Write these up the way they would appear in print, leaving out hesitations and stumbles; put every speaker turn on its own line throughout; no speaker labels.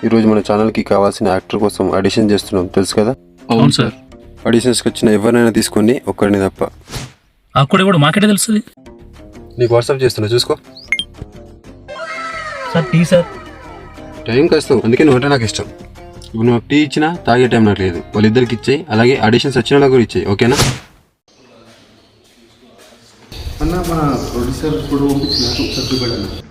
ఈరోజు మన ఛానల్కి కావాల్సిన యాక్టర్ కోసం ఆడిషన్ చేస్తున్నాం, తెలుసు కదా?
అవును సార్.
ఆడిషన్స్కి వచ్చిన ఎవరినైనా తీసుకోండి, ఒక్కడిని తప్ప.
ఆ కూడా మాకేటే తెలుస్తుంది.
నీకు వాట్సాప్ చేస్తున్నా, చూసుకో.
Sir tea sir.
టైం కాస్తావు, అందుకే నువ్వు నాకు ఇష్టం. ఇప్పుడు నువ్వు టీ ఇచ్చినా తాగే టైం నాకు లేదు. వాళ్ళిద్దరికి ఇచ్చేయి, అలాగే ఆడిషన్స్ వచ్చిన వాళ్ళకి కూడా ఇచ్చేయి, ఓకేనా?
అన్న మన ప్రొడ్యూసర్ ఇప్పుడు పంపించిన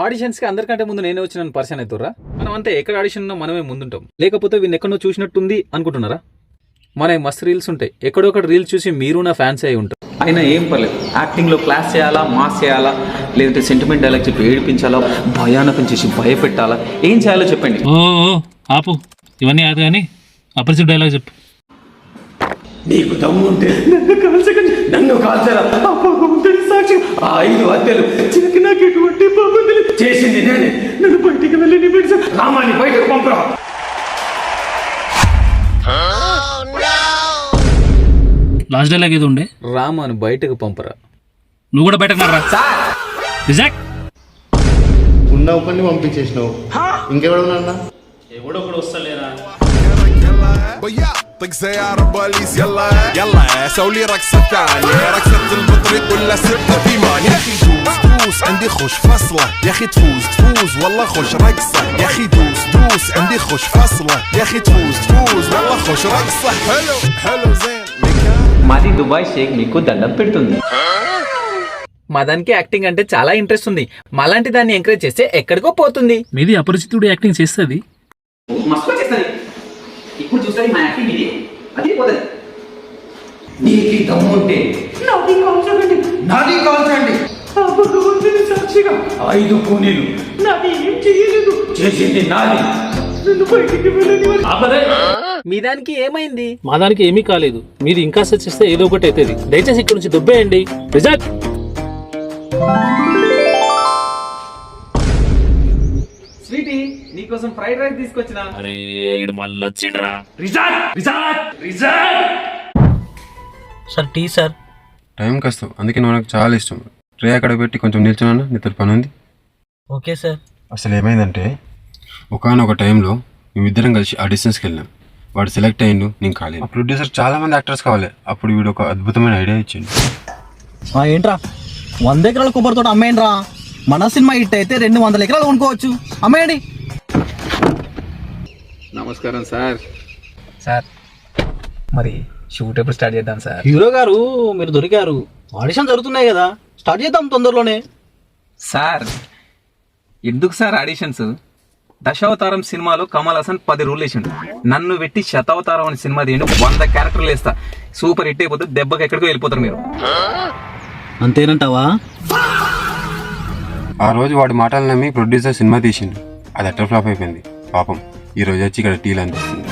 ఆడిషన్స్కి అందరికంటే ముందు నేనే వచ్చిన పర్సన్ అవుతుర్రా. మనం అంతే ఎక్కడ ఆడిషన్ ఉన్నా మనమే ముందుంటాం. లేకపోతే వీళ్ళు ఎక్కడో చూసినట్టుంది అనుకుంటున్నారా? మన మస్తు రీల్స్ ఉంటాయి, ఎక్కడొక్కడ రీల్స్ చూసి మీరు నా ఫ్యాన్స్ అయి ఉంటారు. అయినా ఏం పర్లేదు, యాక్టింగ్లో క్లాస్ చేయాలా, మాస్ చేయాలా, లేదంటే సెంటిమెంట్ డైలాగ్ చెప్పి ఏడిపించాలా, భయానకం చేసి భయపెట్టాలా, ఏం చేయాలో చెప్పండి.
ఓ ఆపు, ఇవన్నీ కాదు కానీ అపరిచిత డైలాగ్ చెప్పు.
నీకు దమ్ముంటే నన్ను కాల్చారా? సాక్షి 5 హత్యలు చిన్నకి నాకు ఎటువంటి పాపం చేసింది నేనే. నన్ను బయటికి వెళ్ళి నీ బిడ్డ రామాన్ని బయటకు పంపరా.
లాస్ట్ డైలాగ్ ఏదో ఉండే,
రామాను బయటకు పంపరా.
నువ్వు కూడా బయటకు రా. రిజెక్ట్.
ఉన్న ఒకరిని పంపించేసినావు, ఇంకెవడు ఉన్నా?
ఎవడో ఒకడు వస్తలేరా.
طق سيارة بوليس يلا يلا سوي لي رقصة ثانية رقصة البطريق ولا سبتة في مان يا أخي دوس عندي خوش فصلة يا أخي تفوز والله خوش رقصة يا أخي دوس عندي خوش فصلة يا أخي تفوز والله خوش رقصة حلو زين
మాది దుబాయ్ షేక్ మీకు దండం పెడుతుంది. మా దానికి యాక్టింగ్ అంటే చాలా ఇంట్రెస్ట్ ఉంది. మాలాంటి దాన్ని ఎంకరేజ్ చేస్తే ఎక్కడికో పోతుంది.
మీది అపరిచితుడు యాక్టింగ్ చేస్తుంది.
ఇప్పుడు చూస్తే మా యాక్టింగ్ ఇది అది పోతుంది.
నీకు దమ్ముంటే నాది కాల్చండి. సాక్షిగా 5 కూనీలు నాది ఏం చేయలేదు, చేసింది నాది. నన్ను బయటికి వెళ్ళని.
మీ దానికి ఏమైంది?
మా దానికి ఏమీ కాలేదు. మీది ఇంకా సెర్చ్ చేస్తే ఏదో ఒకటి అవుతుంది. దయచేసి ఇక్కడ నుంచి దుబ్బేయండి. రిజెక్ట్.
స్వీటీ, నీకోసం ఫ్రైడ్ రైస్ తీసుకొచ్చిన.
అరే ఇడు మళ్ళీ వచ్చిండ్రా.
Sir tea sir.
టైం కాస్తావు, అందుకే నువ్వు నాకు చాలా ఇష్టం. ట్రే అక్కడ పెట్టి కొంచెం నిల్చున్నా, నీతో పని ఉంది.
Okay sir.
అసలు ఏమైందంటే ఒకనొక టైంలో మేమిద్దరం కలిసి ఆడిషన్స్కి వెళ్ళాం. వాడు సెలెక్ట్ అయ్యిండు, నేను కాలేదు. ప్రొడ్యూసర్ చాలా మంది యాక్టర్స్ కావాలి. అప్పుడు వీడు ఒక అద్భుతమైన ఐడియా ఇచ్చిండు.
ఏంట్రా 100 ఎకరాల కొబ్బరితో అమ్మేయండిరా. మన సినిమా హిట్ అయితే 200 ఎకరాలు కొనుక్కోవచ్చు, అమ్మేయండి.
నమస్కారం సార్. సార్ మరి షూట్ ఎప్పుడు స్టార్ట్ చేద్దాం సార్?
హీరో గారు మీరు దొరికారు, ఆడిషన్ జరుగుతున్నాయి కదా, స్టార్ట్ చేద్దాం తొందరలోనే.
సార్ ఎందుకు సార్ ఆడిషన్స్? దశావతారం సినిమాలో కమల్ హాసన్ 10 రూల్ వేసిండు. నన్ను పెట్టి శతావతారం అనే సినిమా తీయండి, 100 క్యారెక్టర్లు వేస్తా, సూపర్ హిట్ అయిపోతుంది. దెబ్బకి ఎక్కడికో వెళ్ళిపోతారు మీరు.
అంతేనంటావా?
ఆ రోజు వాడి మాటలు నమ్మి ప్రొడ్యూసర్ సినిమా తీసిండు. అది అటర్ ఫ్లాప్ అయిపోయింది. పాపం ఈ రోజు వచ్చి ఇక్కడ టీలు అనిపిస్తుంది.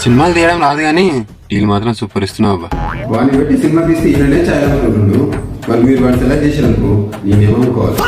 సినిమాలు తీయడం రాదు కానీ టీలు మాత్రం సూపర్ ఇస్తున్నావు అబ్బా. వాడిని పెట్టి సినిమా తీస్తే ఈయననే చాలా మంది ఉంటుండు. మరి మీరు వాడిని సెలెక్ట్ చేసినందుకు నేనేమనుకోవాలి?